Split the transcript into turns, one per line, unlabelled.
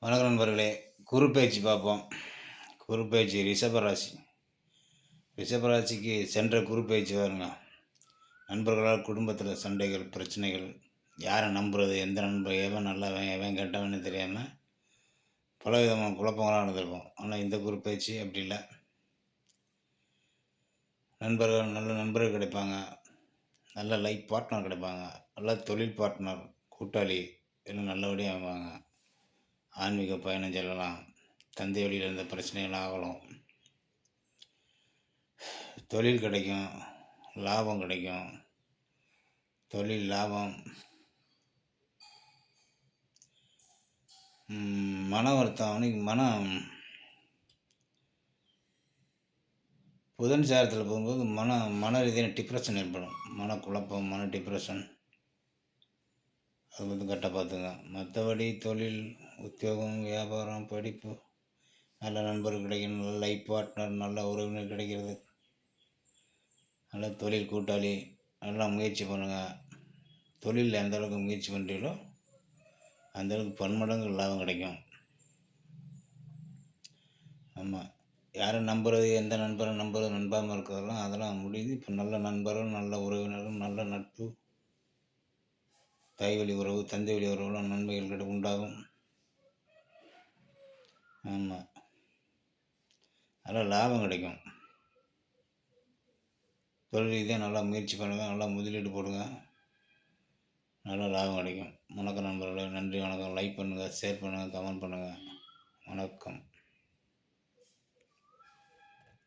வணக்கம் நண்பர்களே. குரு பெயர்ச்சி பார்ப்போம். குரு பெயர்ச்சி ரிஷபராசி. ரிஷபராசிக்கு சென்ற குரு பெயர்ச்சி வருங்க. நண்பர்களால் குடும்பத்தில் சண்டைகள், பிரச்சனைகள், யாரை நம்புறது, எந்த நண்பர், எவன் நல்லவன் எவன் கெட்டவன்னு தெரியாமல் பல விதமான குழப்பங்களாக நடந்திருக்கும். ஆனால் இந்த குரு பெயர்ச்சி அப்படி இல்லை. நல்ல நண்பர்கள் கிடைப்பாங்க, நல்ல லைஃப் பார்ட்னர் கிடைப்பாங்க, நல்ல தொழில் பார்ட்னர், கூட்டாளி எல்லாம் நல்லபடியாக ஆவாங்க. ஆன்மீக பயணம் செல்லலாம். தந்தை வழியில் இருந்த பிரச்சனைகள் ஆகலாம். தொழில் கிடைக்கும், லாபம் கிடைக்கும். தொழில் லாபம். மன வருத்தம். அவனுக்கு புதன் சாரத்தில் போகும்போது மன ரீதியான டிப்ரெஷன் ஏற்படும். மனக்குழப்பம், டிப்ரெஷன். அது வந்து கரெக்டாக பார்த்துங்க. மற்றபடி தொழில், உத்தியோகம், வியாபாரம், படிப்பு, நல்ல நண்பர்கள் கிடைக்கணும், நல்ல லைஃப் பார்ட்னர், நல்ல உறவினர் கிடைக்கிறது, நல்ல தொழில் கூட்டாளி, நல்லா முயற்சி பண்ணுங்கள். தொழிலில் எந்த அளவுக்கு முயற்சி பண்ணுறீங்களோ அந்தளவுக்கு பன்மடங்கு லாபம் கிடைக்கும். ஆமாம், யாரை நம்புறது, எந்த நண்பரை நம்புறது, நண்பாமல் இருக்கிறதெல்லாம் அதெல்லாம் முடியுது. இப்போ நல்ல நண்பர்கள், நல்ல உறவினர்கள், நல்ல நட்பு, தாய் வழி உறவு, தந்தை வழி உறவுலாம் நன்மைகள் உண்டாகும். ஆமாம், நல்லா லாபம் கிடைக்கும். தொழில் ரீதியாக நல்லா முயற்சி பண்ணுங்கள், நல்லா முதலீடு போடுங்க, நல்லா லாபம் கிடைக்கும். வணக்கம் நண்பர்களே. நன்றி, வணக்கம். லைக் பண்ணுங்கள், ஷேர் பண்ணுங்கள், கமெண்ட் பண்ணுங்கள். வணக்கம்.